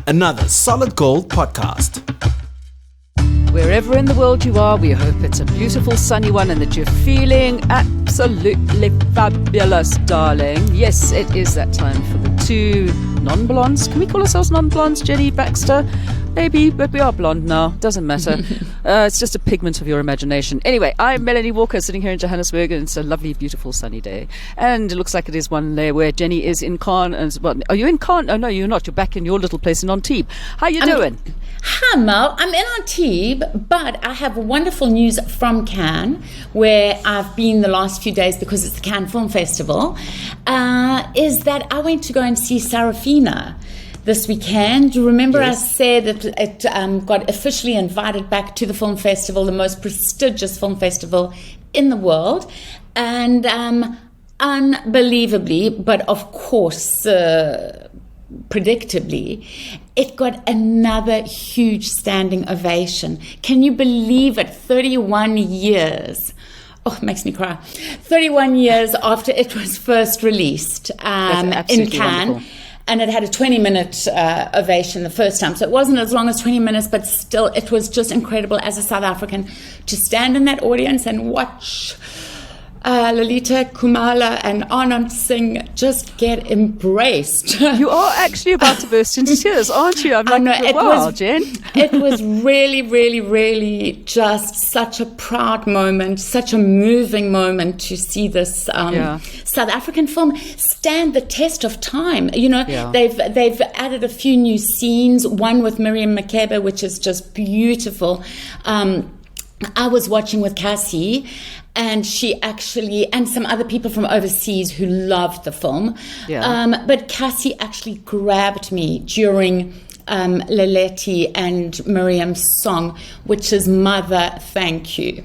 another Solid Gold podcast. Wherever in the world you are, we hope it's a beautiful sunny one and that you're feeling absolutely fabulous, darling. Yes, it is that time for the two non-blondes. Can we call ourselves non-blondes, Jenni, Baxter? Maybe, but we are blonde now. Doesn't matter. It's just a pigment of your imagination. Anyway, I'm Melanie Walker, sitting here in Johannesburg, and it's a lovely, beautiful, sunny day. And it looks like it is one day where Jenni is in Cairn. And, well, are you in Cairn? Oh, no, you're not. You're back in your little place in Antibes. How you doing? Hi, Mel. I'm in Antibes, but I have wonderful news from Cannes, where I've been the last few days because it's the Cannes Film Festival, is that I went to go and see Sarafina this weekend. Do you remember I said that it got officially invited back to the film festival, the most prestigious film festival in the world? And unbelievably, but of course predictably, it got another huge standing ovation. Can you believe it? 31 years. Oh, it makes me cry. 31 years after it was first released in Cannes. Wonderful. And it had a 20-minute ovation the first time. So it wasn't as long as 20 minutes, but still it was just incredible as a South African to stand in that audience and watch Lalita Kumala and Anand Singh just get embraced. You are actually about to burst into tears, aren't you? I'm like, wow, Jen. It was really, really, really just such a proud moment, such a moving moment to see this South African film stand the test of time. You know, they've added a few new scenes, one with Miriam Makeba, which is just beautiful. I was watching with Cassie, and she actually, and some other people from overseas who loved the film. But Cassie actually grabbed me during Leleti and Miriam's song, which is Mother, Thank You.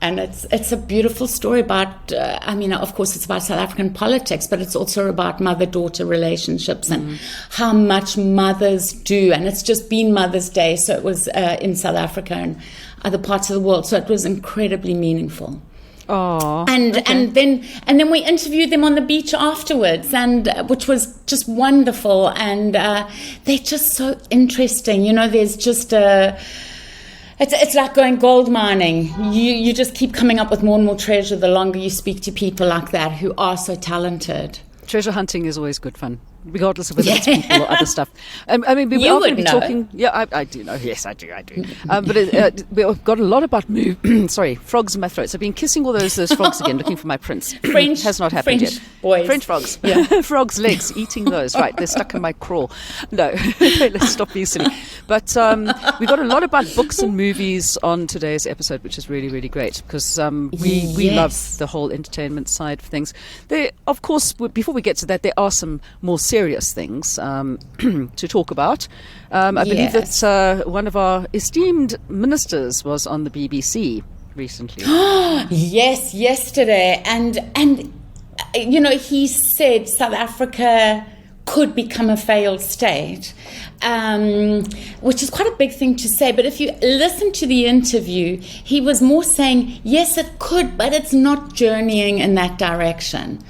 And it's a beautiful story about, of course, it's about South African politics, but it's also about mother-daughter relationships and how much mothers do. And it's just been Mother's Day, so it was in South Africa and other parts of the world. So it was incredibly meaningful. Oh, and then we interviewed them on the beach afterwards, and which was just wonderful. And they're just so interesting. You know, there's just It's like going gold mining. You just keep coming up with more and more treasure the longer you speak to people like that who are so talented. Treasure hunting is always good fun, regardless of whether it's people or other stuff. We are going to be talking. Yeah, I do know. Yes, I do. But we've got a lot about frogs in my throat. So I've been kissing all those frogs again, looking for my prince. French has not happened French yet. Boys. French frogs. Yeah. Frogs' legs, eating those. Right, they're stuck in my crawl. No, let's stop being silly. But we've got a lot about books and movies on today's episode, which is really, really great because we love the whole entertainment side of things. There, of course, before we get to that, there are some more serious things to talk about. I believe that one of our esteemed ministers was on the BBC recently. Yes, yesterday. And you know, he said South Africa could become a failed state, which is quite a big thing to say. But if you listen to the interview, he was more saying, yes, it could, but it's not journeying in that direction.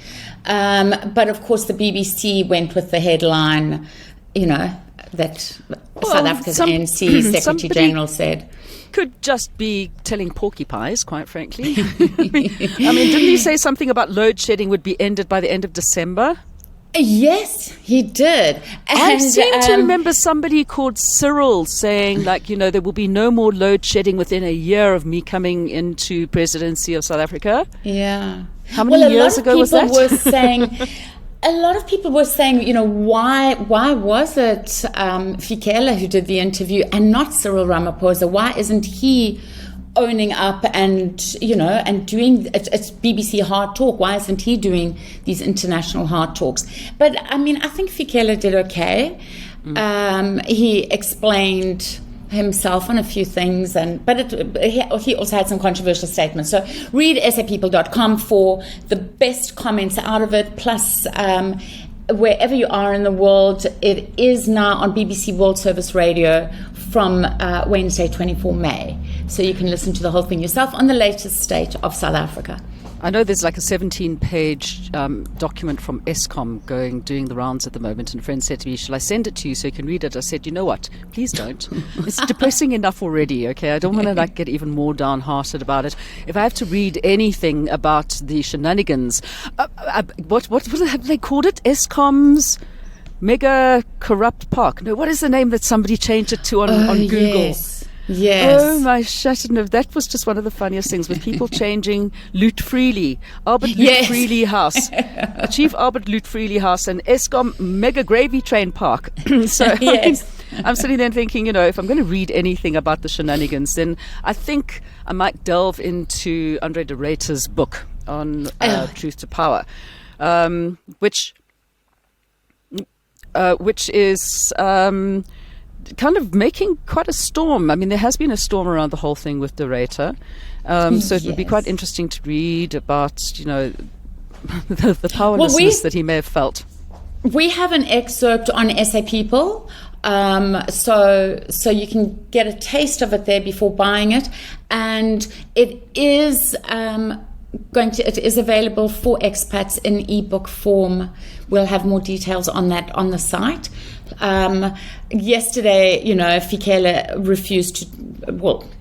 But of course, the BBC went with the headline, you know, that South Africa's ANC Secretary General said. Could just be telling porcupines, quite frankly. I mean, didn't he say something about load shedding would be ended by the end of December? Yes, he did. And I seem to remember somebody called Cyril saying, like, you know, there will be no more load shedding within a year of me coming into presidency of South Africa. Yeah. How many years ago was that? A lot of people were saying, you know, why was it Fikela who did the interview and not Cyril Ramaphosa? Why isn't he owning up and, you know, and doing it's BBC Hard Talk? Why isn't he doing these international hard talks? But I mean, I think Fikela did okay. He explained himself on a few things, but he also had some controversial statements. So read sapeople.com for the best comments out of it. Plus, wherever you are in the world, it is now on BBC World Service Radio from Wednesday, 24 May. So you can listen to the whole thing yourself on the latest state of South Africa. I know there's like a 17-page document from ESCOM doing the rounds at the moment, and a friend said to me, shall I send it to you so you can read it? I said, you know what, please don't. It's depressing enough already, okay? I don't want to get even more downhearted about it. If I have to read anything about the shenanigans, what have they called it? ESCOM's Mega Corrupt Park. No, what is the name that somebody changed it to on Google? Yes. Oh my shattered nerve. That was just one of the funniest things, with people changing Loot Freely, Albert Loot Freely House, Chief Albert Loot Freely House, and ESCOM Mega Gravy Train Park. So I'm sitting there thinking, if I'm going to read anything about the shenanigans, then I think I might delve into Andre de Ruyter's book on Truth to Power, which is kind of making quite a storm. I mean, there has been a storm around the whole thing with De Ruyter. So it would be quite interesting to read about, the powerlessness that he may have felt. We have an excerpt on SA People, so you can get a taste of it there before buying it, and it is it is available for expats in ebook form. We'll have more details on that on the site. Yesterday, Fikele refused to.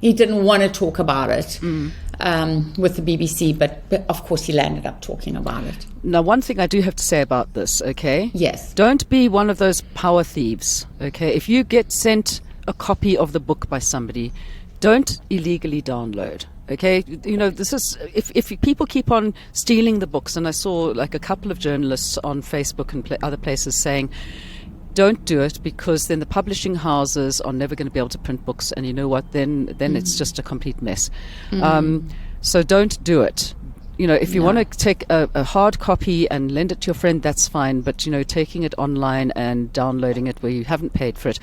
He didn't want to talk about it with the BBC, but of course he landed up talking about it. Now, one thing I do have to say about this, okay? Yes. Don't be one of those power thieves, okay? If you get sent a copy of the book by somebody, don't illegally download. Okay, this is if people keep on stealing the books, and I saw like a couple of journalists on Facebook and other places saying, don't do it, because then the publishing houses are never going to be able to print books, and you know what? Then it's just a complete mess. So don't do it. If you want to take a hard copy and lend it to your friend, that's fine. But taking it online and downloading it where you haven't paid for it,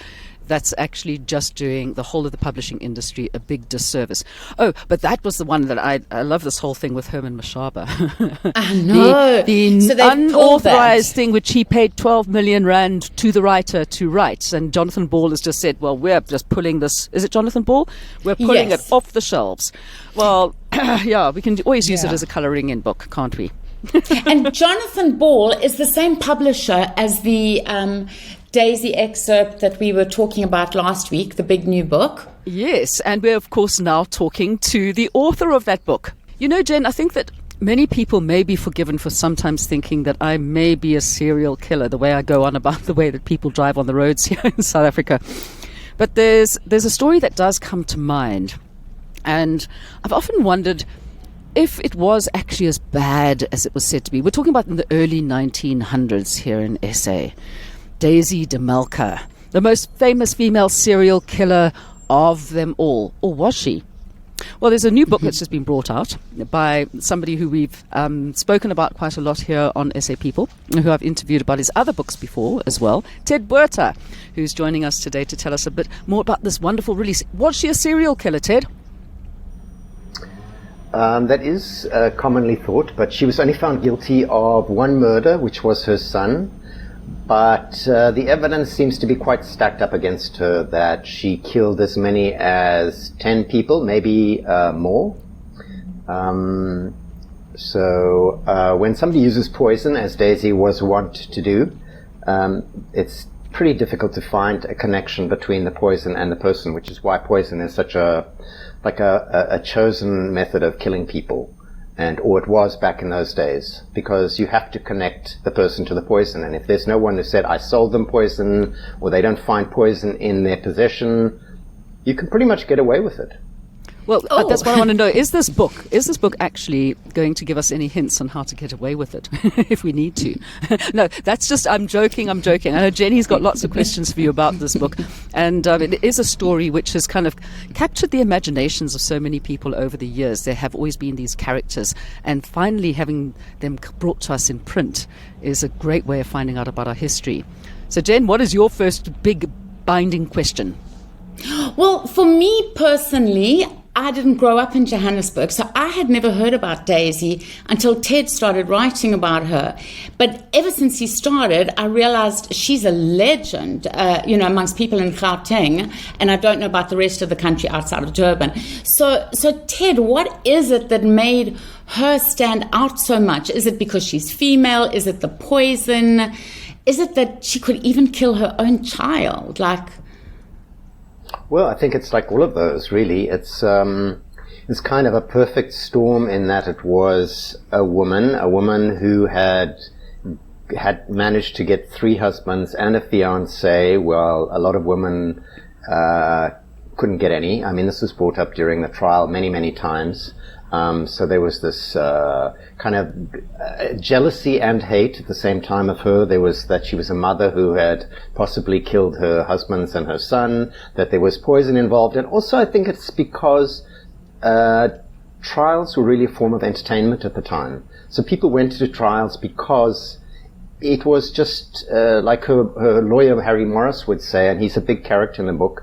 that's actually just doing the whole of the publishing industry a big disservice. Oh, but that was the one that I love, this whole thing with Herman Mashaba. I know. The unauthorized thing which he paid 12 million rand to the writer to write. And Jonathan Ball has just said, well, we're just pulling this. Is it Jonathan Ball? We're pulling it off the shelves. Well, yeah, we can always use it as a colouring in book, can't we? And Jonathan Ball is the same publisher as the Daisy excerpt that we were talking about last week, the big new book. Yes, and we're of course now talking to the author of that book. Jen, I think that many people may be forgiven for sometimes thinking that I may be a serial killer, the way I go on about the way that people drive on the roads here in South Africa. But there's a story that does come to mind, and I've often wondered if it was actually as bad as it was said to be. We're talking about in the early 1900s here in SA. Daisy de Melker, the most famous female serial killer of them all. Or was she? Well, there's a new book that's just been brought out by somebody who we've spoken about quite a lot here on SA People, who I've interviewed about his other books before as well, Ted Botha, who's joining us today to tell us a bit more about this wonderful release. Was she a serial killer, Ted? That is commonly thought, but she was only found guilty of one murder, which was her son. But the evidence seems to be quite stacked up against her, that she killed as many as 10 people, maybe more. So when somebody uses poison, as Daisy was wont to do, it's pretty difficult to find a connection between the poison and the person, which is why poison is such a chosen method of killing people. Or it was back in those days, because you have to connect the person to the poison. And if there's no one who said, I sold them poison, or they don't find poison in their possession, you can pretty much get away with it. Well, that's what I want to know. Is this book actually going to give us any hints on how to get away with it, if we need to? No, that's just, I'm joking. I know Jenny's got lots of questions for you about this book. And it is a story which has kind of captured the imaginations of so many people over the years. There have always been these characters, and finally having them brought to us in print is a great way of finding out about our history. So, Jen, what is your first big binding question? Well, for me personally, I didn't grow up in Johannesburg, so I had never heard about Daisy until Ted started writing about her. But ever since he started, I realized she's a legend, amongst people in Gauteng, and I don't know about the rest of the country outside of Durban. So Ted, what is it that made her stand out so much? Is it because she's female? Is it the poison? Is it that she could even kill her own child? Well, I think it's like all of those, really. It's kind of a perfect storm in that it was a woman who had managed to get 3 husbands and a fiancé. Well, a lot of women couldn't get any. I mean, this was brought up during the trial many, many times. So there was this kind of jealousy and hate at the same time of her. There was that she was a mother who had possibly killed her husbands and her son, that there was poison involved. And also I think it's because trials were really a form of entertainment at the time. So people went to trials because it was just like her lawyer Harry Morris would say, and he's a big character in the book,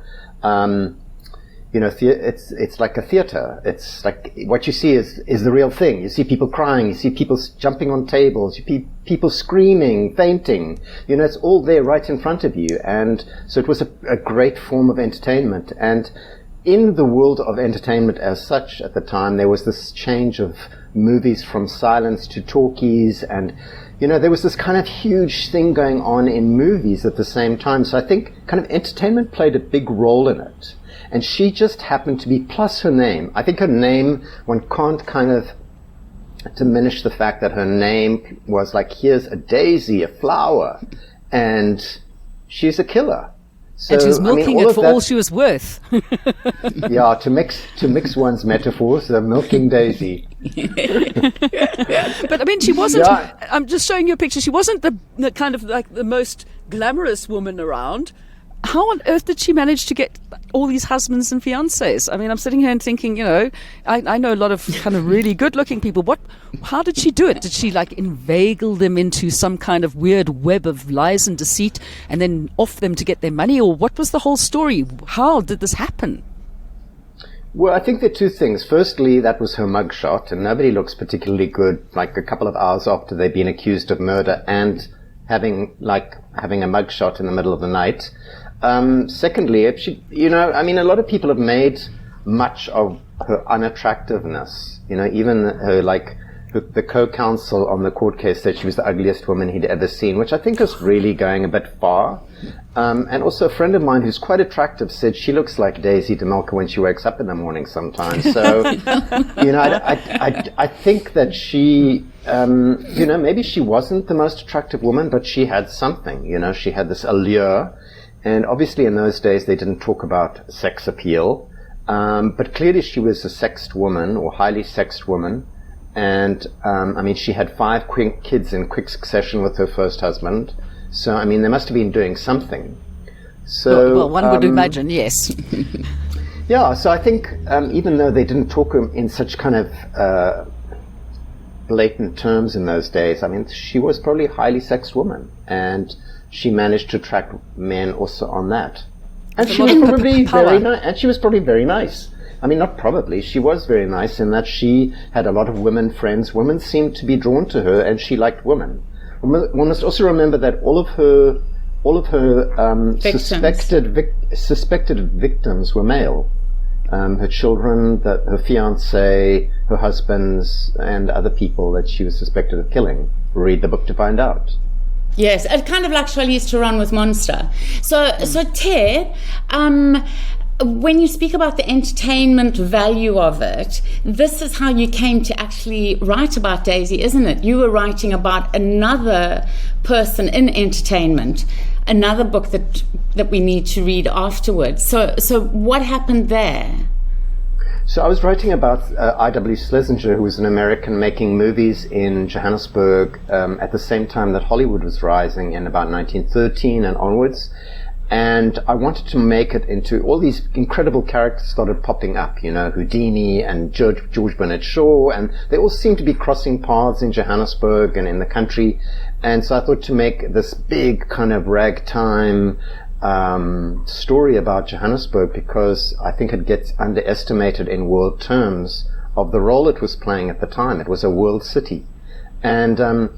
it's like a theater. It's like what you see is the real thing. You see people crying, you see people jumping on tables, you see people screaming, fainting. It's all there right in front of you. And so it was a great form of entertainment. And in the world of entertainment as such at the time, there was this change of movies from silence to talkies, and there was this kind of huge thing going on in movies at the same time. So I think kind of entertainment played a big role in it. And she just happened to be, plus her name. I think her name, one can't kind of diminish the fact that her name was like, here's a daisy, a flower, and she's a killer. So, and she was milking it for all she was worth. Yeah, to mix one's metaphors, the milking daisy. But I mean, she wasn't, I'm just showing you a picture, she wasn't the kind of like the most glamorous woman around. How on earth did she manage to get all these husbands and fiancés? I mean, I'm sitting here and thinking, I know a lot of kind of really good-looking people. How did she do it? Did she inveigle them into some kind of weird web of lies and deceit and then off them to get their money? Or what was the whole story? How did this happen? Well, I think there are 2 things. Firstly, that was her mugshot, and nobody looks particularly good like a couple of hours after they've been accused of murder and having a mugshot in the middle of the night. Secondly, if she, a lot of people have made much of her unattractiveness. Even her, the co-counsel on the court case said she was the ugliest woman he'd ever seen, which I think is really going a bit far. And also a friend of mine who's quite attractive said she looks like Daisy de Melker when she wakes up in the morning sometimes. So, I think that she, maybe she wasn't the most attractive woman, but she had something, she had this allure. And obviously in those days they didn't talk about sex appeal. But clearly she was a sexed woman, or highly sexed woman. And, she had 5 kids in quick succession with her first husband. So, they must have been doing something. So, well, one would imagine, yes. Yeah, so I think even though they didn't talk in such kind of blatant terms in those days, she was probably a highly sexed woman. And she managed to attract men also on that. And she was probably very nice. And she was probably very nice. Not probably. She was very nice in that she had a lot of women friends. Women seemed to be drawn to her, and she liked women. One must also remember that all of her suspected victims were male. Her children, her fiancé, her husbands, and other people that she was suspected of killing. Read the book to find out. Yes, it's kind of like Charlize Theron with Monster. So Ted, when you speak about the entertainment value of it, this is how you came to actually write about Daisy, isn't it? You were writing about another person in entertainment, another book that we need to read afterwards. So what happened there? So I was writing about I.W. Schlesinger, who was an American making movies in Johannesburg at the same time that Hollywood was rising in about 1913 and onwards. And I wanted to make it into all these incredible characters started popping up, Houdini and George Bernard Shaw, and they all seemed to be crossing paths in Johannesburg and in the country. And so I thought to make this big kind of ragtime story about Johannesburg because I think it gets underestimated in world terms of the role it was playing at the time. It was a world city. And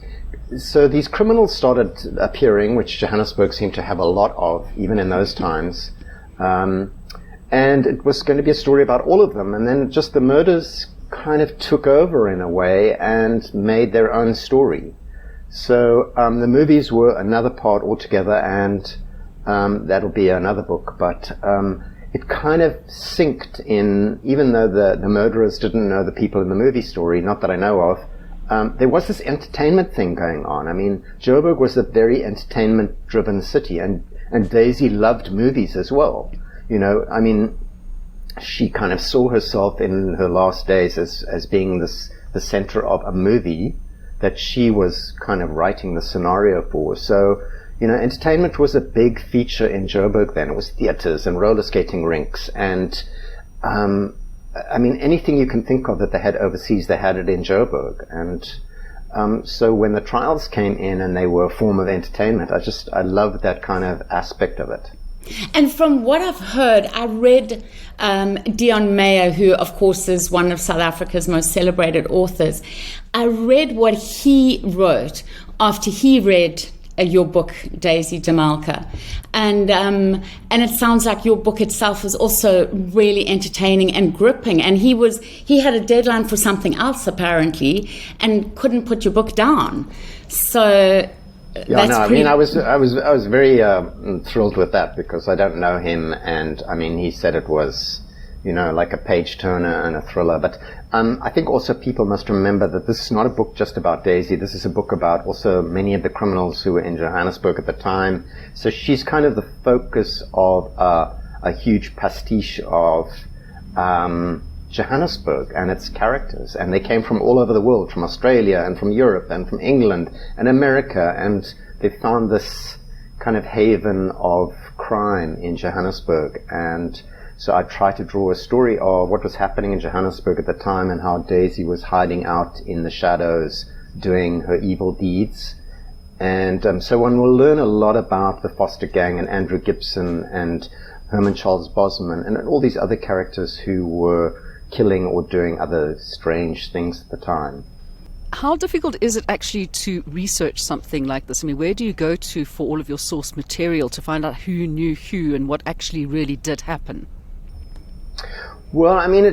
so these criminals started appearing, which Johannesburg seemed to have a lot of, even in those times. And it was going to be a story about all of them. And then just the murders kind of took over in a way and made their own story. So the movies were another part altogether, and that'll be another book. But it kind of synced in, even though the murderers didn't know the people in the movie story, not that I know of, there was this entertainment thing going on. I mean, Joburg was a very entertainment-driven city, and Daisy loved movies as well. You know, I mean, she kind of saw herself in her last days as being the center of a movie that she was kind of writing the scenario for. So, you know, entertainment was a big feature in Joburg then. It was theaters and roller skating rinks and, I mean, anything you can think of that they had overseas, they had it in Joburg. And so when the trials came in and they were a form of entertainment, I loved that kind of aspect of it. And from what I've heard, I read Deon Meyer, who of course is one of South Africa's most celebrated authors. I read what he wrote after he read your book, Daisy de Melker. And it sounds like your book itself is also really entertaining and gripping. And he had a deadline for something else apparently and couldn't put your book down. So yeah, no, I mean, I was very thrilled with that because I don't know him, and I mean, he said it was, you know, like a page turner and a thriller. But I think also people must remember that this is not a book just about Daisy. This is a book about also many of the criminals who were in Johannesburg at the time. So she's kind of the focus of a huge pastiche of Johannesburg and its characters, and they came from all over the world, from Australia and from Europe and from England and America, and they found this kind of haven of crime in Johannesburg. And so I tried to draw a story of what was happening in Johannesburg at the time and how Daisy was hiding out in the shadows doing her evil deeds. And so one will learn a lot about the Foster Gang and Andrew Gibson and Herman Charles Bosman and all these other characters who were killing or doing other strange things at the time. How difficult is it actually to research something like this? I mean, where do you go to for all of your source material to find out who knew who and what actually really did happen? Well, I mean,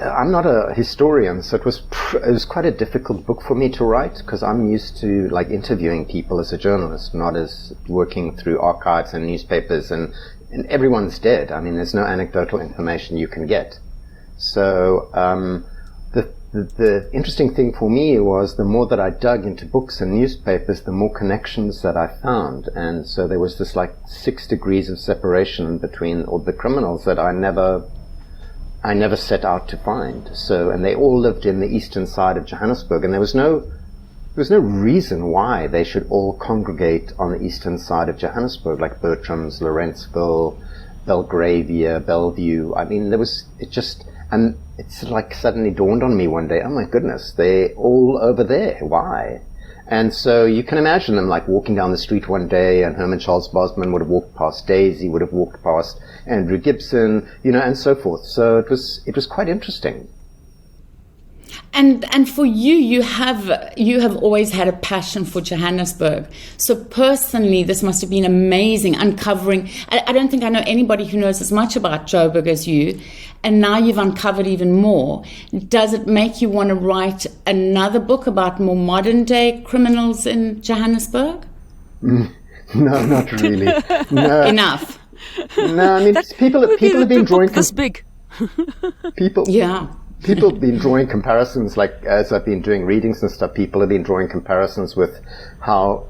I'm not a historian, so it was quite a difficult book for me to write because I'm used to like interviewing people as a journalist, not as working through archives and newspapers, and everyone's dead. I mean, there's no anecdotal information you can get. So the interesting thing for me was the more that I dug into books and newspapers, the more connections that I found. And so there was this like 6 degrees of separation between all the criminals that I never set out to find. So, and they all lived in the eastern side of Johannesburg, and there was no reason why they should all congregate on the eastern side of Johannesburg, like Bertram's, Lawrenceville, Belgravia, Bellevue. I mean, and it's like suddenly dawned on me one day, oh my goodness, they're all over there. Why? And so you can imagine them like walking down the street one day, and Herman Charles Bosman would have walked past Daisy, would have walked past Andrew Gibson, you know, and so forth. So it was quite interesting. And for you have always had a passion for Johannesburg. So personally, this must have been amazing uncovering. I don't think I know anybody who knows as much about Joburg as you. And now you've uncovered even more. Does it make you want to write another book about more modern day criminals in Johannesburg? No, not really. No. Enough. No, I mean, people have been drawing this big. People. Yeah. People have been drawing comparisons, like as I've been doing readings and stuff, people have been drawing comparisons with how,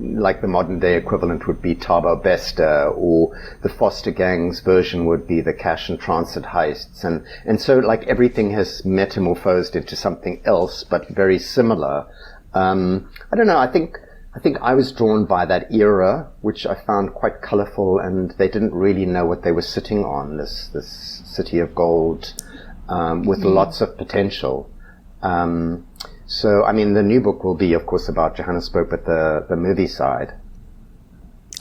like the modern day equivalent would be Thabo Bester, or the Foster Gang's version would be the cash and transit heists. And so like everything has metamorphosed into something else, but very similar. I don't know, I think I was drawn by that era, which I found quite colorful, and they didn't really know what they were sitting on, this city of gold. With lots of potential. So, I mean, the new book will be, of course, about Johannesburg, but the movie side.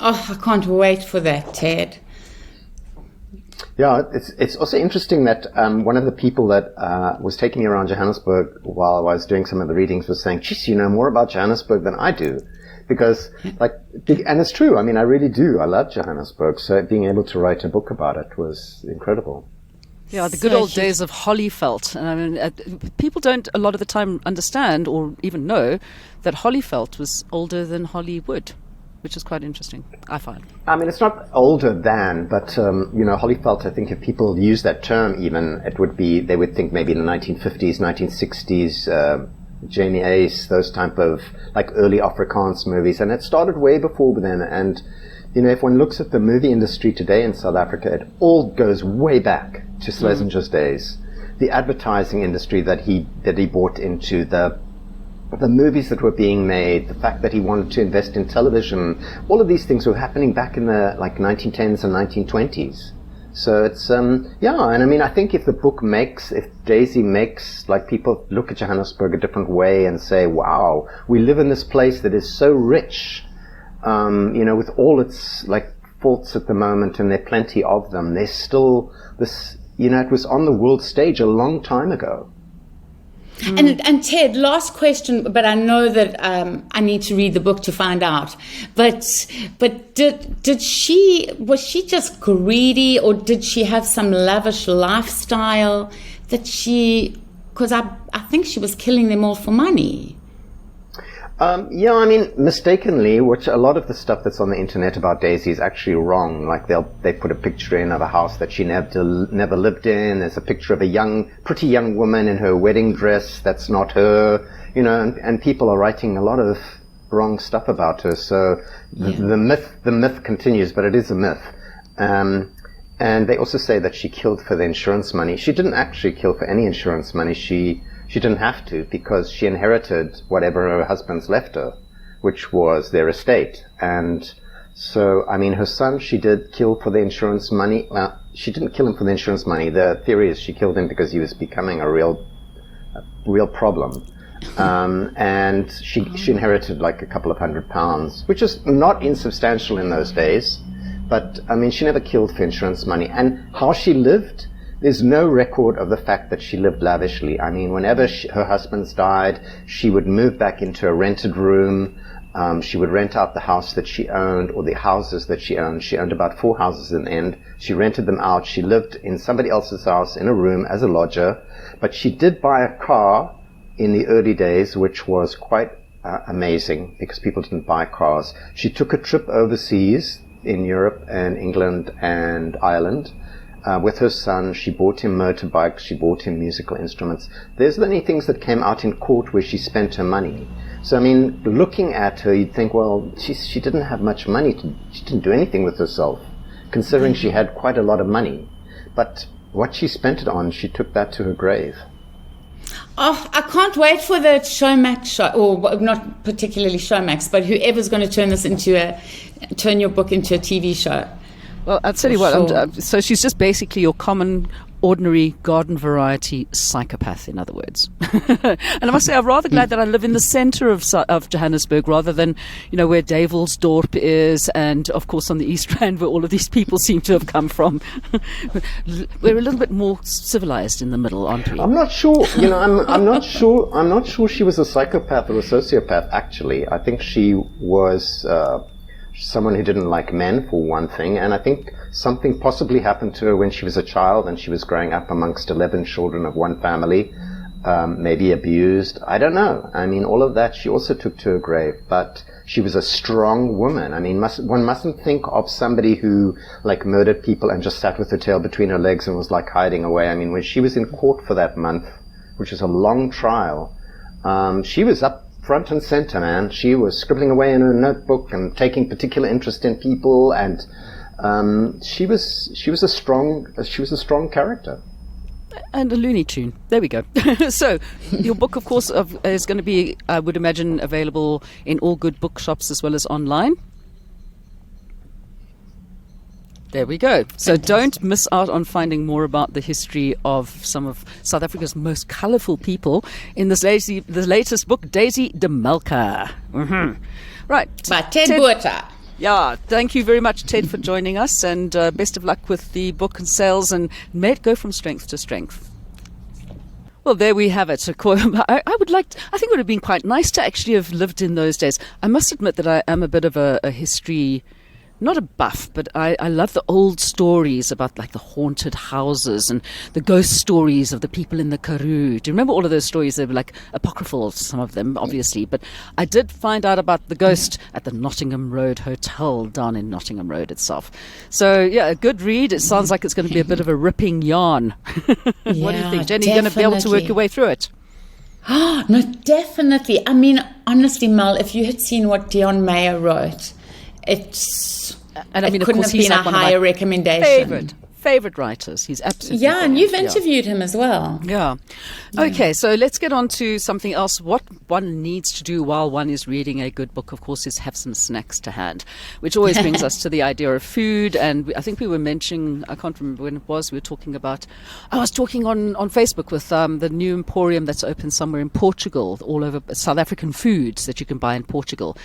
Oh, I can't wait for that, Ted. Yeah, it's also interesting that one of the people that was taking me around Johannesburg while I was doing some of the readings was saying, geez, you know more about Johannesburg than I do. Because, and it's true, I mean, I really do. I love Johannesburg, so being able to write a book about it was incredible. Yeah, the good old days of Hollyveldt. I mean, people don't a lot of the time understand or even know that Hollyveldt was older than Hollywood, which is quite interesting, I find. I mean, it's not older than, but, Hollyveldt, I think if people use that term even, they would think maybe in the 1950s, 1960s, Jenni, those type of, early Afrikaans movies. And it started way before then. And, if one looks at the movie industry today in South Africa, it all goes way back to Schlesinger's days. The advertising industry that he bought into, the movies that were being made, the fact that he wanted to invest in television, all of these things were happening back in the 1910s and 1920s. So it's, and I mean, I think if Daisy makes, people look at Johannesburg a different way and say, wow, we live in this place that is so rich, with all its, faults at the moment, and there are plenty of them, there's still this, it was on the world stage a long time ago. And Ted, last question, but I know that I need to read the book to find out. But was she just greedy, or did she have some lavish lifestyle because I think she was killing them all for money. I mean, mistakenly, which a lot of the stuff that's on the internet about Daisy is actually wrong. They put a picture in of a house that she never lived in. There's a picture of a pretty young woman in her wedding dress. That's not her, and people are writing a lot of wrong stuff about her. So the myth continues, but it is a myth. And they also say that she killed for the insurance money. She didn't actually kill for any insurance money. She didn't have to, because she inherited whatever her husband's left her, which was their estate. And so, I mean, her son, she did kill for the insurance money. Well, she didn't kill him for the insurance money. The theory is she killed him because he was becoming a real problem. And she inherited a couple of £100, which is not insubstantial in those days. But, I mean, she never killed for insurance money. And how she lived, there's no record of the fact that she lived lavishly. I mean, whenever her husband's died, she would move back into a rented room. She would rent out the house that she owned, or the houses that she owned. She owned about 4 houses in the end. She rented them out. She lived in somebody else's house in a room as a lodger. But she did buy a car in the early days, which was quite amazing, because people didn't buy cars. She took a trip overseas in Europe and England and Ireland. With her son, she bought him motorbikes, she bought him musical instruments. There's many things that came out in court where she spent her money. So, I mean, looking at her, you'd think, well, she didn't have much money. She didn't do anything with herself, considering she had quite a lot of money. But what she spent it on, she took that to her grave. Oh, I can't wait for the Showmax show, or not particularly Showmax, but whoever's going to turn your book into a TV show. Well, I'll tell you what, so she's just basically your common, ordinary, garden variety psychopath, in other words. And I must say, I'm rather glad that I live in the centre of Johannesburg, rather than, where Duivelsdorp is, and, of course, on the East Rand, where all of these people seem to have come from. We're a little bit more civilized in the middle, aren't we? I'm not sure. I'm not sure. I'm not sure she was a psychopath or a sociopath, actually. I think she was someone who didn't like men, for one thing, and I think something possibly happened to her when she was a child and she was growing up amongst 11 children of one family, maybe abused. I don't know. I mean, all of that she also took to her grave, but she was a strong woman. I mean, one mustn't think of somebody who murdered people and just sat with her tail between her legs and was hiding away. I mean, when she was in court for that month, which was a long trial, she was up front and center, man. She was scribbling away in her notebook and taking particular interest in people, and she was a strong character. And a Looney Tune. There we go. So, your book, of course, is going to be, I would imagine, available in all good bookshops as well as online. There we go. So don't miss out on finding more about the history of some of South Africa's most colourful people in the latest book, Daisy de Melker. Mm-hmm. Right. By Ted Botha. Yeah, thank you very much, Ted, for joining us, and best of luck with the book and sales, and may it go from strength to strength. Well, there we have it. I think it would have been quite nice to actually have lived in those days. I must admit that I am a bit of a history, not a buff, but I love the old stories about like the haunted houses and the ghost stories of the people in the Karoo. Do you remember all of those stories? They were like apocryphal, some of them, obviously. But I did find out about the ghost at the Nottingham Road Hotel down in Nottingham Road itself. So, yeah, a good read. It sounds like it's going to be a bit of a ripping yarn. What do you think, Jenny? You're going to be able to work your way through it? No, definitely. I mean, honestly, Mel, if you had seen what Dion Mayer wrote, it couldn't have been a higher recommendation. Favorite writers. He's absolutely brilliant. And you've interviewed him as well. Yeah. Okay, so let's get on to something else. What one needs to do while one is reading a good book, of course, is have some snacks to hand, which always brings us to the idea of food. And I think we were mentioning, I can't remember when it was, we were talking about, I was talking on Facebook with the new emporium that's open somewhere in Portugal, all over South African foods that you can buy in Portugal.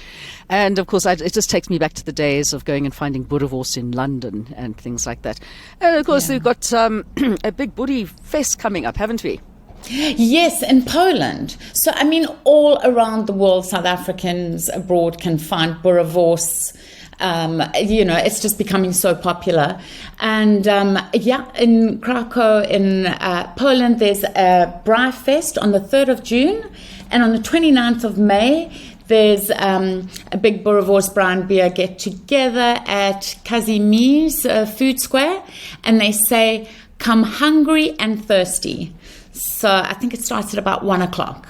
And of course, it just takes me back to the days of going and finding boerewors in London and things like that. And of course, we've got a big Boerie fest coming up, haven't we? Yes, in Poland. So, I mean, all around the world, South Africans abroad can find boerewors. It's just becoming so popular. And in Krakow, in Poland, there's a Braai Fest on the 3rd of June. And on the 29th of May, there's a big boerewors brown beer get together at Kazimierz Food Square, and they say, "Come hungry and thirsty." So I think it starts at about 1:00.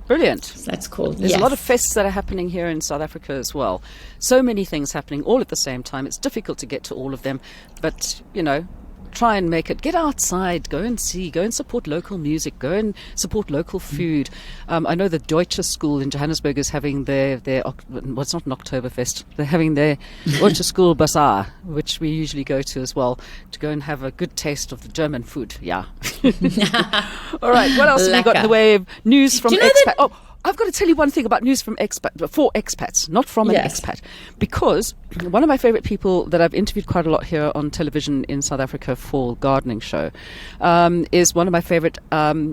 Brilliant. So that's cool. There's a lot of fests that are happening here in South Africa as well. So many things happening all at the same time. It's difficult to get to all of them, but try and make it. Get outside, go and support local music, go and support local food. I know the Deutsche School in Johannesburg is having their it's not an Oktoberfest, they're having their Deutsche School Bazaar, which we usually go to as well, to go and have a good taste of the German food. Yeah. All right, what else have we got in the way of news from expat? I've got to tell you one thing about news from for expats, not from an expat, because one of my favorite people that I've interviewed quite a lot here on television in South Africa for Gardening Show is one of my favorite.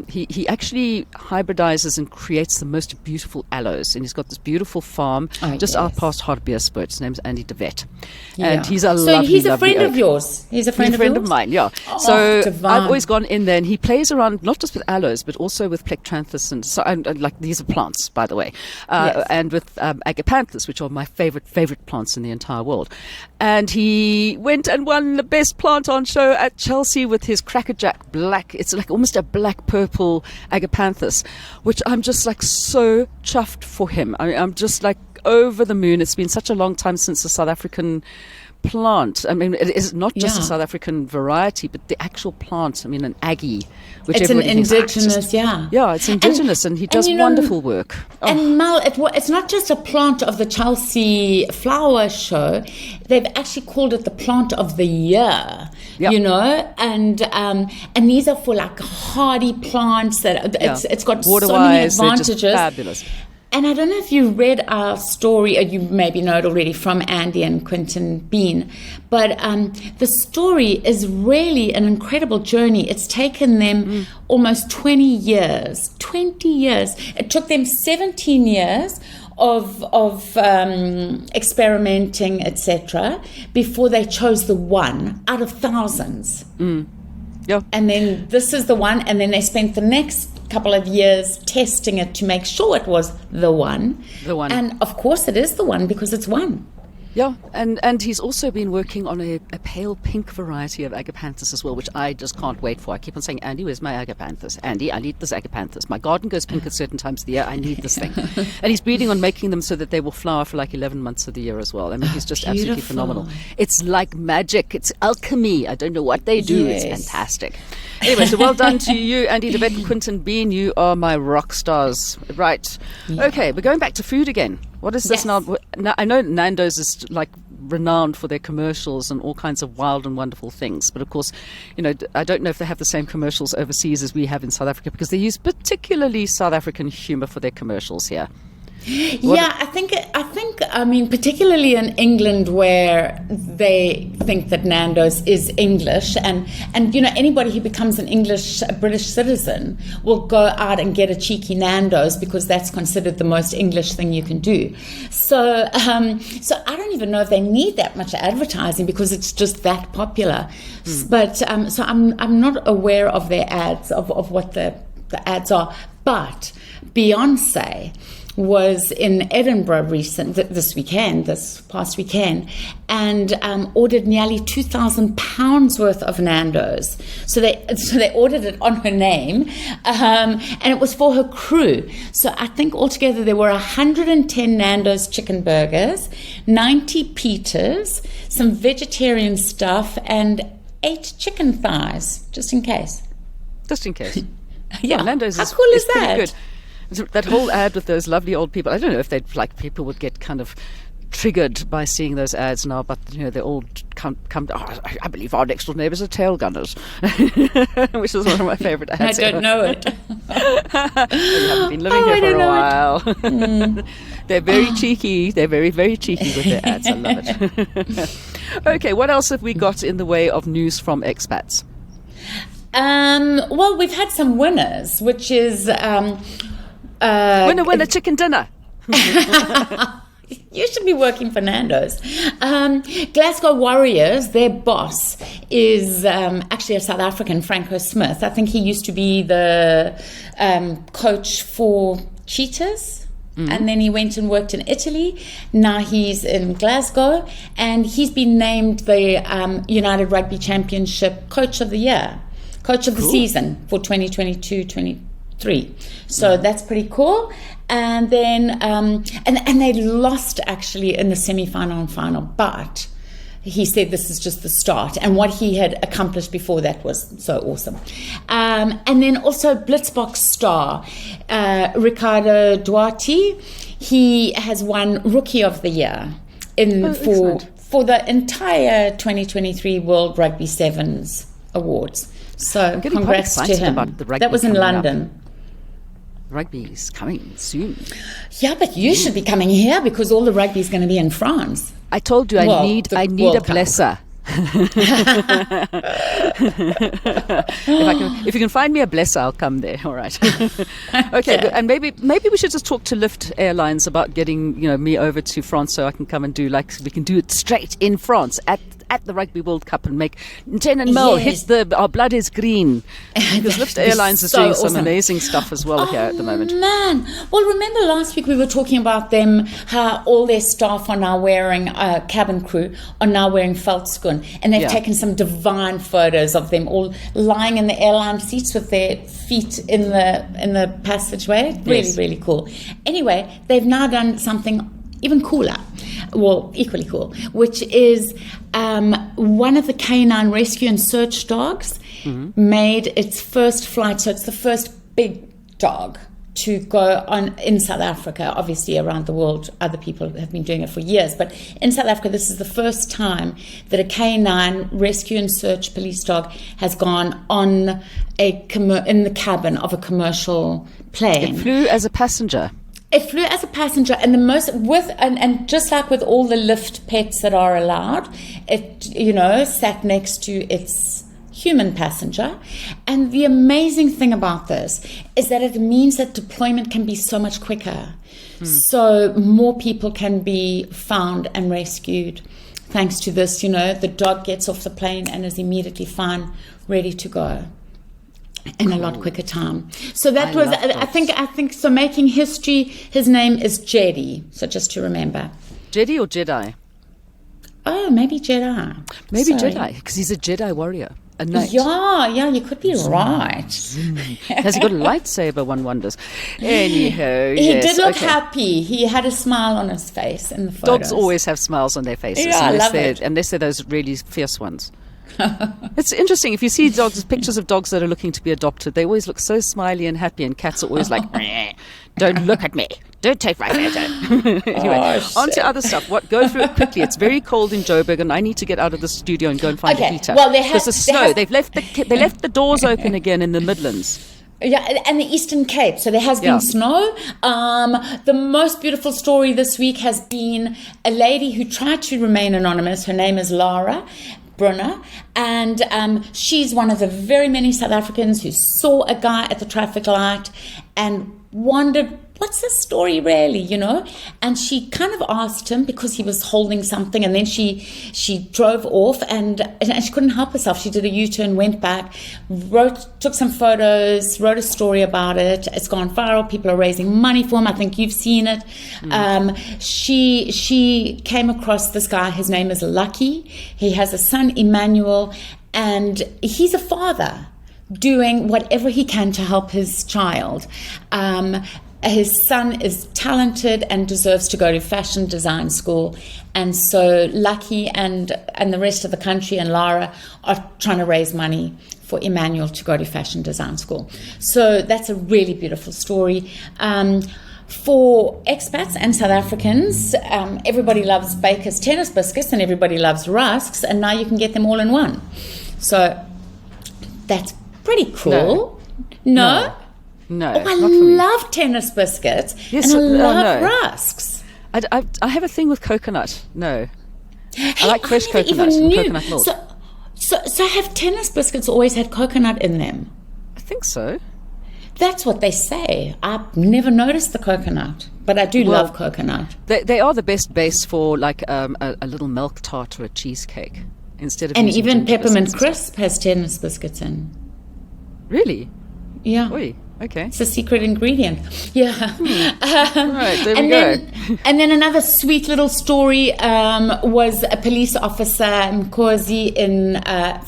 He actually hybridizes and creates the most beautiful aloes, and he's got this beautiful farm just out past Hartbeespoort. His name's Andy de Wet, and he's a lovely, he's a lovely friend of yours. He's a friend of mine. Yeah. I've always gone in there, and he plays around not just with aloes, but also with plectranthus and like these are plants, by the way, and with agapanthus, which are my favorite plants in the entire world. And he went and won the best plant on show at Chelsea with his crackerjack black. It's like almost a black purple agapanthus, which I'm just like so chuffed for him. I'm just like over the moon. It's been such a long time since the South African plant. I mean, it is not just a South African variety, but the actual plant. I mean, an Aggie, which it's an indigenous, it's indigenous, and he does wonderful work. And Mel, it's not just a plant of the Chelsea flower show. They've actually called it the plant of the year. Yep. And these are for like hardy plants that it's got so many advantages. They're just fabulous. And I don't know if you read our story, or you maybe know it already, from Andy and Quentin Bean, but the story is really an incredible journey. It's taken them almost 20 years. 20 years. It took them 17 years of experimenting, etc., before they chose the one out of thousands. Yeah. And then this is the one, and then they spent the next couple of years testing it to make sure it was the one. And of course it is the one, because it's one. Yeah, and he's also been working on a pale pink variety of agapanthus as well, which I just can't wait for. I keep on saying, Andy, where's my agapanthus? Andy, I need this agapanthus. My garden goes pink at certain times of the year. I need this thing. And he's breeding on making them so that they will flower for like 11 months of the year as well. I mean, he's just absolutely phenomenal. It's like magic. It's alchemy. I don't know what they do. Yes. It's fantastic. Anyway, so well done to you, Andy de Wet and Quentin Bean. You are my rock stars. Right. Yeah. Okay, we're going back to food again. What is this now? I know Nando's is like renowned for their commercials and all kinds of wild and wonderful things. But of course, I don't know if they have the same commercials overseas as we have in South Africa, because they use particularly South African humor for their commercials here. I think, I mean, particularly in England, where they think that Nando's is English, and anybody who becomes a British citizen will go out and get a cheeky Nando's because that's considered the most English thing you can do. So I don't even know if they need that much advertising because it's just that popular. But so I'm not aware of their ads, of what the ads are. But Beyonce was in Edinburgh this past weekend, and ordered nearly £2,000 worth of Nando's. So they ordered it on her name, and it was for her crew. So I think altogether there were 110 Nando's chicken burgers, 90 pitas, some vegetarian stuff, and 8 chicken thighs, just in case. Just in case. Yeah, Nando's how cool is that? Pretty good. That whole ad with those lovely old people. I don't know if people would get kind of triggered by seeing those ads now, but they all come. I believe our next door neighbours are tail gunners, which is one of my favourite ads. I don't know it. You haven't been living here for a while. They're very cheeky. They're very, very cheeky with their ads. I love it. Okay, what else have we got in the way of news from expats? Well, we've had some winners, which is winner, chicken dinner. You should be working for Nando's. Glasgow Warriors, their boss is actually a South African, Franco Smith. I think he used to be the coach for Cheetahs. And then he went and worked in Italy. Now he's in Glasgow, and he's been named the United Rugby Championship Coach of the Year, Coach of the Season for 2022-23. So that's pretty cool. And then and they lost actually in the semi-final and final, but he said this is just the start, and what he had accomplished before that was so awesome. And then also Blitzbox star Ricardo Duarte, he has won Rookie of the Year for the entire 2023 World Rugby Sevens Awards. So congrats to him. That was in London. Rugby's coming soon. Yeah, but you should be coming here because all the rugby is going to be in France. I told you I need a blesser. If you can find me a blesser, I'll come there. All right. Okay, yeah. And maybe we should just talk to Lyft Airlines about getting me over to France so I can come and we can do it straight in France at the Rugby World Cup and make Jen and Mel hit our blood is green, because Lyft Airlines is doing some amazing stuff as well here at the moment. Man, well, remember last week we were talking about them, how all their staff are now wearing cabin crew are now wearing veldskoen, and they've taken some divine photos of them all lying in the airline seats with their feet in the passageway. Really, really cool. Anyway, they've now done something even cooler, well, equally cool, which is one of the canine rescue and search dogs made its first flight. So it's the first big dog to go on in South Africa. Obviously, around the world, other people have been doing it for years. But in South Africa, this is the first time that a canine rescue and search police dog has gone on in the cabin of a commercial plane. It flew as a passenger. It flew as a passenger, and and just like with all the Lyft pets that are allowed, it sat next to its human passenger. And the amazing thing about this is that it means that deployment can be so much quicker. So more people can be found and rescued thanks to this. The dog gets off the plane and is immediately fine, ready to go. In a lot quicker time. So that was, I think, so making history. His name is Jenni. So just to remember. Jedi or Jedi? Oh, maybe Jedi. Maybe Jedi, because he's a Jedi warrior. A knight. Yeah, you could be right. Has he got a lightsaber, one wonders. Anyhow, he did look happy. He had a smile on his face in the photos. Dogs always have smiles on their faces, unless they're those really fierce ones. It's interesting. If you see pictures of dogs that are looking to be adopted, they always look so smiley and happy, and cats are always like, don't look at me. Don't take my photo. Anyway, on to other stuff. Go through it quickly. It's very cold in Joburg, and I need to get out of the studio and go and find a heater. Well, because the snow. They left the doors open again in the Midlands. Yeah, and the Eastern Cape. So there has been snow. The most beautiful story this week has been a lady who tried to remain anonymous. Her name is Lara Brunner, and she's one of the very many South Africans who saw a guy at the traffic light and wondered, what's the story really, you know? And she kind of asked him because he was holding something, and then she drove off and she couldn't help herself. She did a U-turn, went back, took some photos, wrote a story about it. It's gone viral. People are raising money for him. I think you've seen it. She came across this guy. His name is Lucky. He has a son, Emmanuel, and he's a father doing whatever he can to help his child. His son is talented and deserves to go to fashion design school. And so Lucky and the rest of the country and Lara are trying to raise money for Emmanuel to go to fashion design school. So that's a really beautiful story. For expats and South Africans, everybody loves Baker's tennis biscuits and everybody loves rusks, and now you can get them all in one. So that's pretty cool. No? No, I love tennis biscuits, and I love rusks. I have a thing with coconut. No. I like fresh coconut and coconut milk. So have tennis biscuits always had coconut in them? I think so. That's what they say. I've never noticed the coconut, but I do love coconut. They are the best base for like a little milk tart or a cheesecake instead of. And even peppermint crisp has tennis biscuits in. Really? Yeah. Oy. Okay. It's a secret ingredient. Yeah. Right, there we go. And then another sweet little story was a police officer, Mkosi,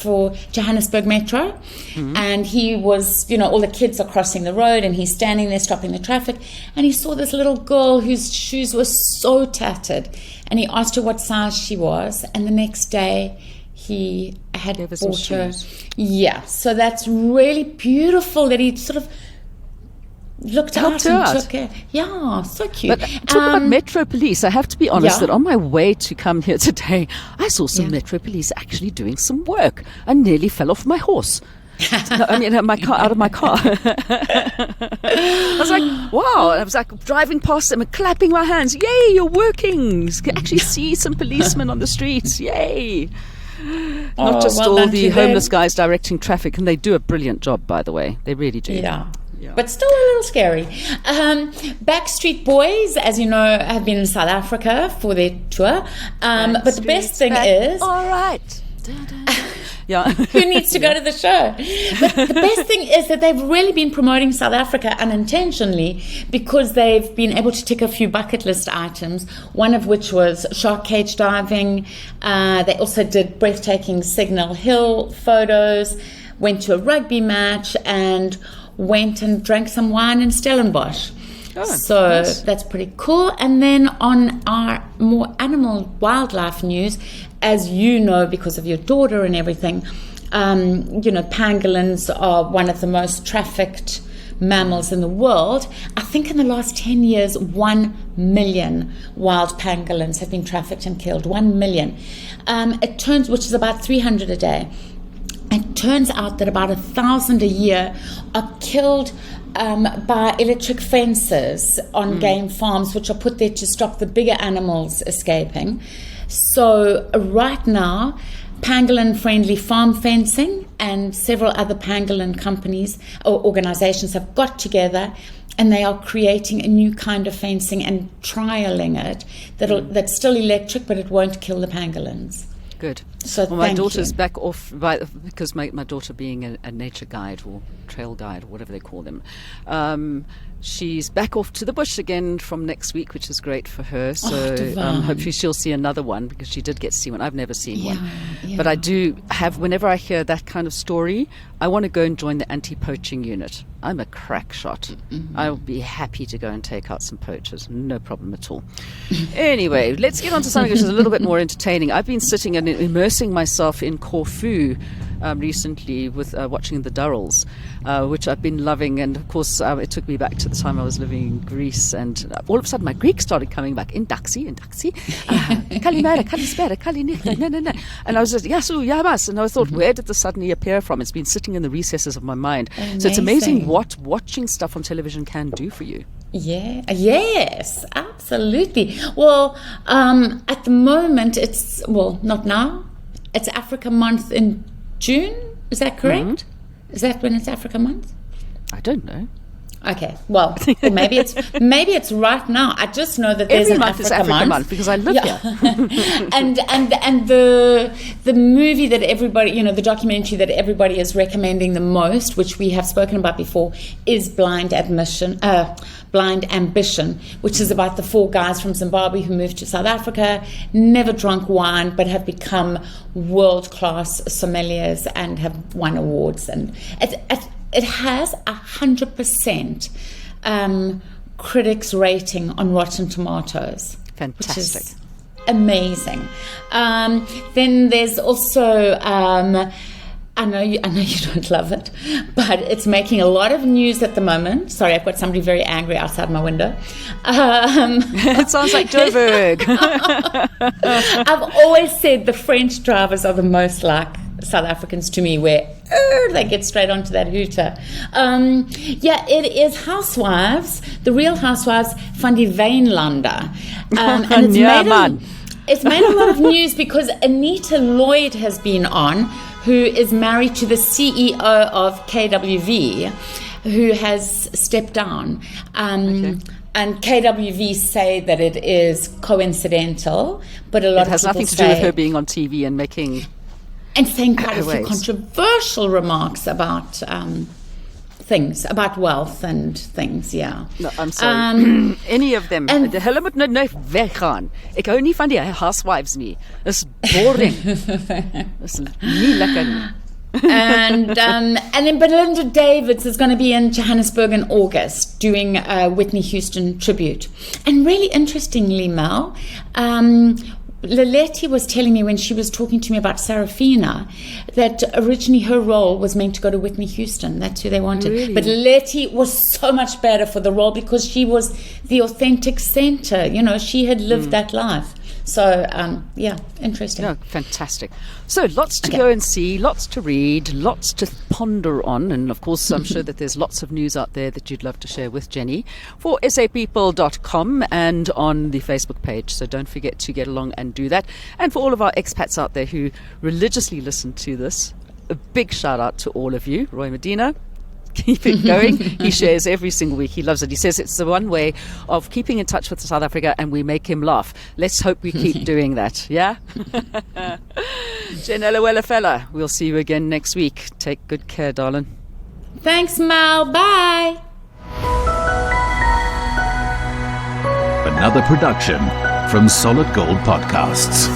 for Johannesburg Metro. Mm-hmm. And he was, all the kids are crossing the road and he's standing there stopping the traffic. And he saw this little girl whose shoes were so tattered. And he asked her what size she was. And the next day, he had bought her. Yeah. So that's really beautiful that he sort of looked out and took it. Yeah, so cute. But talk about Metro Police. I have to be honest that on my way to come here today, I saw some Metro Police actually doing some work. I nearly fell off my horse. Out of my car. I was like, wow. I was like driving past them and clapping my hands. Yay, you're working. You can actually see some policemen on the streets. Yay. Not just all the homeless guys directing traffic, and they do a brilliant job, by the way. They really do. Yeah. But still a little scary. Backstreet Boys, as you know, have been in South Africa for their tour. But the best thing is... All right. Yeah. Who needs to go to the show? But the best thing is that they've really been promoting South Africa unintentionally because they've been able to tick a few bucket list items, one of which was shark cage diving. They also did breathtaking Signal Hill photos, went to a rugby match, and went and drank some wine in Stellenbosch. That's pretty cool. And then on our more animal wildlife news, as you know, because of your daughter and everything, pangolins are one of the most trafficked mammals in the world. I think in the last 10 years, 1 million wild pangolins have been trafficked and killed. 1 million. Which is about 300 a day. It turns out that about 1,000 a year are killed by electric fences on game farms, which are put there to stop the bigger animals escaping. So right now, pangolin-friendly farm fencing and several other pangolin companies or organizations have got together, and they are creating a new kind of fencing and trialing it that's still electric, but it won't kill the pangolins. Good. So my daughter's back off because my daughter, being a nature guide or trail guide or whatever they call them, she's back off to the bush again from next week, which is great for her. So hopefully she'll see another one, because she did get to see one. I've never seen one. Yeah. But I do have, whenever I hear that kind of story, I want to go and join the anti-poaching unit. I'm a crack shot. Mm-hmm. I'll be happy to go and take out some poachers. No problem at all. Anyway, let's get on to something which is a little bit more entertaining. I've been sitting and immersing myself in Corfu recently with watching the Durrells, which I've been loving. And of course, it took me back to the time I was living in Greece, and all of a sudden my Greek started coming back. Indaxi. Kalimera, kalispera, kalinichta, no. And I was just, yasu, yamas. And I thought, where did this suddenly appear from? It's been sitting in the recesses of my mind. Amazing. So it's amazing what watching stuff on television can do for you. Yeah, yes, absolutely. Well, at the moment, not now. It's Africa Month in June. Is that correct? Mm-hmm. Is that when it's Africa Month? I don't know. Okay, well, or maybe it's right now. I just know that there's every an month is Africa month because I live here. and the movie that everybody, the documentary that everybody is recommending the most, which we have spoken about before, is Blind Ambition, which is about the 4 guys from Zimbabwe who moved to South Africa, never drunk wine, but have become world-class sommeliers and have won awards. And it has 100% critics rating on Rotten Tomatoes. Fantastic. Which is amazing. Then there's also, I know you don't love it, but it's making a lot of news at the moment. Sorry, I've got somebody very angry outside my window. It sounds like Joburg. I've always said the French drivers are the most like South Africans to me, where they get straight onto that hooter. It is Housewives, the Real Housewives van die Wynlande. And it's made a lot of news because Anita Lloyd has been on, who is married to the CEO of KWV, who has stepped down. And KWV say that it is coincidental, but a lot of people say... It has nothing to do with her being on TV and making... And saying quite a few controversial remarks about things, about wealth and things, yeah. No, I'm sorry. Any of them. Hulle moet nou weggaan. Ek hou nie van die housewives nie. It's boring. It's nie lekker nie. And then Belinda Davids is going to be in Johannesburg in August doing a Whitney Houston tribute. And really interestingly, Mel, Laletti was telling me when she was talking to me about Sarafina that originally her role was meant to go to Whitney Houston. That's who they wanted. Really? But Laletti was so much better for the role because she was the authentic center. She had lived that life. So, interesting. No, fantastic. So, lots to go and see, lots to read, lots to ponder on. And, of course, I'm sure that there's lots of news out there that you'd love to share with Jenni for sapeople.com and on the Facebook page. So, don't forget to get along and do that. And for all of our expats out there who religiously listen to this, a big shout out to all of you. Roy Medina, keep it going. He shares every single week. He loves it. He says it's the one way of keeping in touch with South Africa, and we make him laugh. Let's hope we keep doing that. Yeah? Janella Wella fella. We'll see you again next week. Take good care, darling. Thanks, Mal. Bye. Another production from Solid Gold Podcasts.